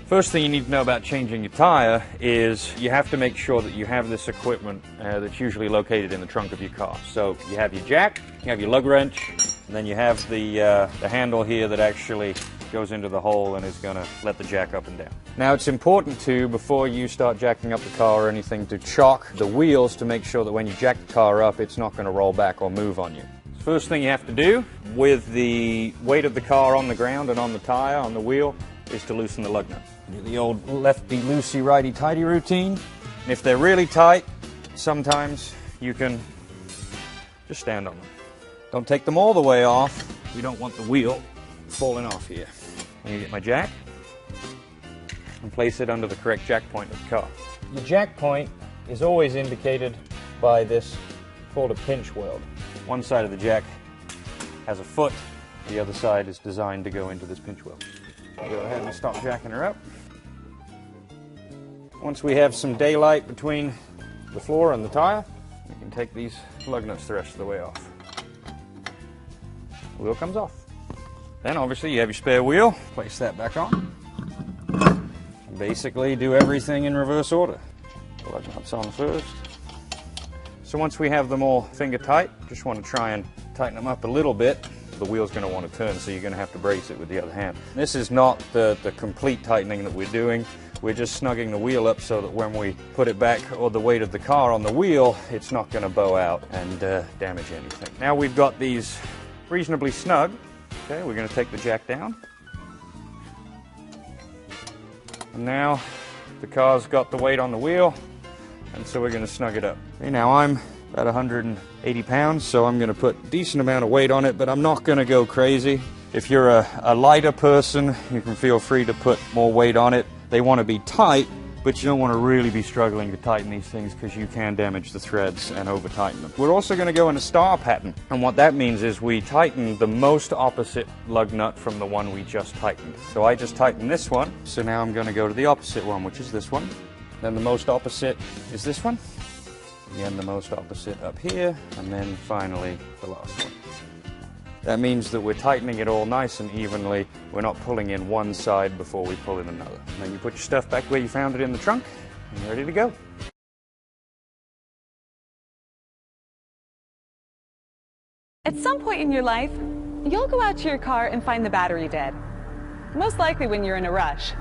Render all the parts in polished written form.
First thing you need to know about changing your tire is you have to make sure that you have this equipment that's usually located in the trunk of your car. So you have your jack, you have your lug wrench, and then you have the handle here that actually goes into the hole and is going to let the jack up and down. Now it's important to, before you start jacking up the car or anything, to chock the wheels to make sure that when you jack the car up it's not going to roll back or move on you. First thing you have to do with the weight of the car on the ground and on the tire, on the wheel, is to loosen the lug nut. Do the old lefty loosey righty tighty routine. And if they're really tight, sometimes you can just stand on them. Don't take them all the way off. We don't want the wheel falling off here. I'm going to get my jack and place it under the correct jack point of the car. The jack point is always indicated by this called a pinch weld. One side of the jack has a foot, the other side is designed to go into this pinch weld. I'll go ahead and stop jacking her up. Once we have some daylight between the floor and the tire, we can take these lug nuts the rest of the way off. The wheel comes off. Then obviously you have your spare wheel, place that back on. And basically do everything in reverse order. The lug nuts on first. So once we have them all finger tight, just want to try and tighten them up a little bit. The wheel's going to want to turn, so you're going to have to brace it with the other hand. This is not the complete tightening that we're doing. We're just snugging the wheel up so that when we put it back, or the weight of the car on the wheel, it's not going to bow out and damage anything. Now we've got these reasonably snug. Okay, we're going to take the jack down. And now the car's got the weight on the wheel, and so we're going to snug it up. Okay, now I'm about 180 pounds, so I'm going to put a decent amount of weight on it, but I'm not going to go crazy. If you're a lighter person, you can feel free to put more weight on it. They want to be tight, but you don't want to really be struggling to tighten these things because you can damage the threads and over-tighten them. We're also going to go in a star pattern, and what that means is we tighten the most opposite lug nut from the one we just tightened. So I just tightened this one, so now I'm going to go to the opposite one, which is this one. Then the most opposite is this one. Again, the most opposite up here, and then finally the last one. That means that we're tightening it all nice and evenly. We're not pulling in one side before we pull in another. And then you put your stuff back where you found it in the trunk, and you're ready to go. At some point in your life, you'll go out to your car and find the battery dead. Most likely when you're in a rush.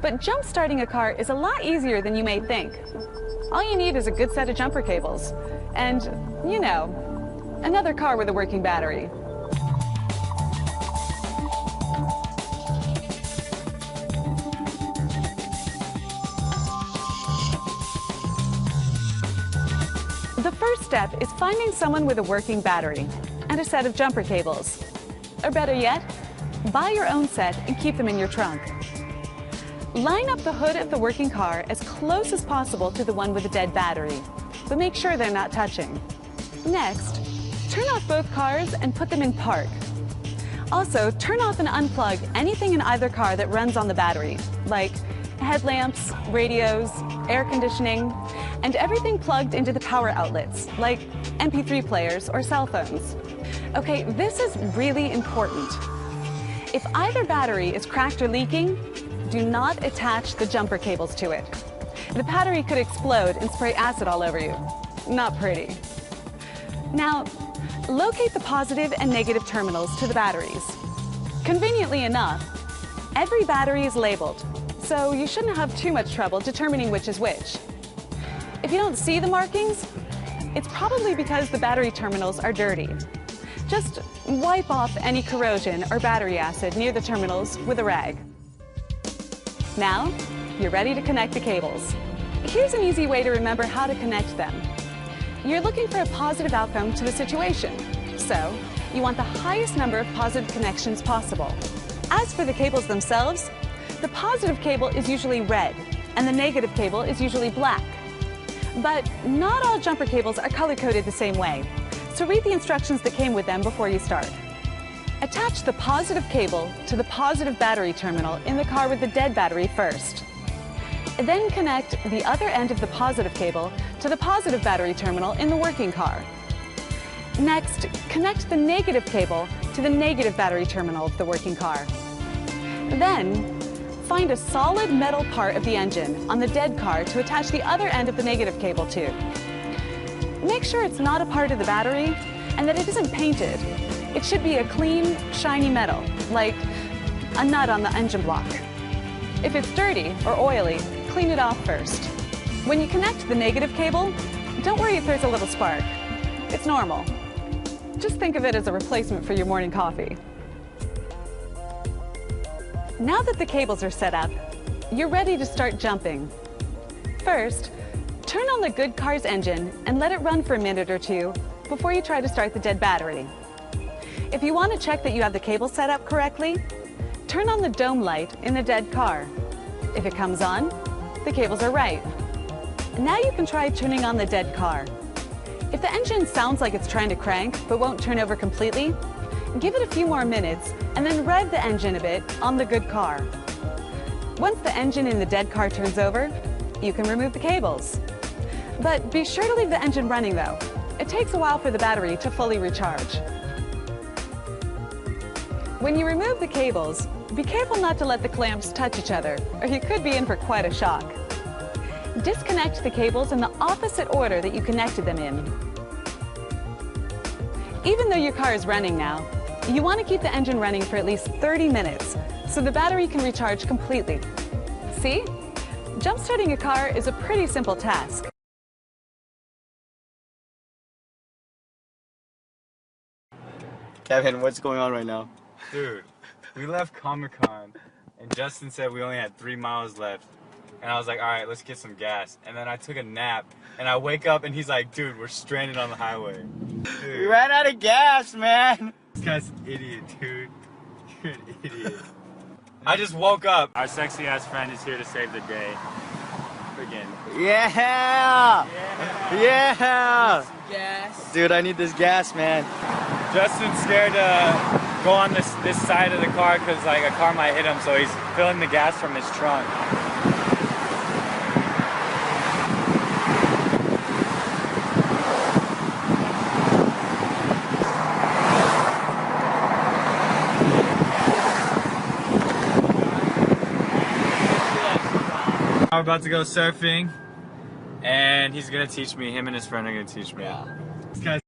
But jump-starting a car is a lot easier than you may think. All you need is a good set of jumper cables and, you know, another car with a working battery. The first step is finding someone with a working battery and a set of jumper cables. Or better yet, buy your own set and keep them in your trunk. Line up the hood of the working car as close as possible to the one with the dead battery, but make sure they're not touching. Next, turn off both cars and put them in park. Also, turn off and unplug anything in either car that runs on the battery, like headlamps, radios, air conditioning, and everything plugged into the power outlets, like MP3 players or cell phones. Okay, this is really important. If either battery is cracked or leaking, do not attach the jumper cables to it. The battery could explode and spray acid all over you. Not pretty. Now, locate the positive and negative terminals to the batteries. Conveniently enough, every battery is labeled, so you shouldn't have too much trouble determining which is which. If you don't see the markings, it's probably because the battery terminals are dirty. Just wipe off any corrosion or battery acid near the terminals with a rag. Now, you're ready to connect the cables. Here's an easy way to remember how to connect them. You're looking for a positive outcome to the situation, so you want the highest number of positive connections possible. As for the cables themselves, the positive cable is usually red, and the negative cable is usually black. But not all jumper cables are color-coded the same way, so read the instructions that came with them before you start. Attach the positive cable to the positive battery terminal in the car with the dead battery first. Then connect the other end of the positive cable to the positive battery terminal in the working car. Next, connect the negative cable to the negative battery terminal of the working car. Then, find a solid metal part of the engine on the dead car to attach the other end of the negative cable to. Make sure it's not a part of the battery and that it isn't painted. It should be a clean, shiny metal, like a nut on the engine block. If it's dirty or oily, clean it off first. When you connect the negative cable, don't worry if there's a little spark. It's normal. Just think of it as a replacement for your morning coffee. Now that the cables are set up, you're ready to start jumping. First, turn on the good car's engine and let it run for a minute or two before you try to start the dead battery. If you want to check that you have the cable set up correctly, turn on the dome light in the dead car. If it comes on, the cables are right. Now you can try turning on the dead car. If the engine sounds like it's trying to crank but won't turn over completely, give it a few more minutes and then rev the engine a bit on the good car. Once the engine in the dead car turns over, you can remove the cables. But be sure to leave the engine running though. It takes a while for the battery to fully recharge. When you remove the cables, be careful not to let the clamps touch each other, or you could be in for quite a shock. Disconnect the cables in the opposite order that you connected them in. Even though your car is running now, you want to keep the engine running for at least 30 minutes so the battery can recharge completely. See? Jump-starting a car is a pretty simple task. Kevin, what's going on right now? Dude, we left Comic-Con and Justin said we only had 3 miles left. And I was like, all right, let's get some gas. And then I took a nap and I wake up and he's like, dude, we're stranded on the highway. Dude. We ran out of gas, man. This guy's an idiot, dude. You're an idiot. I just woke up. Our sexy ass friend is here to save the day. Friggin'. Yeah! Yeah! Gas. Dude, I need this gas, man. Justin's scared to go on this side of the car because like a car might hit him, so he's filling the gas from his trunk. We're about to go surfing, and he's gonna teach me. Him and his friend are gonna teach me. Yeah. This guy's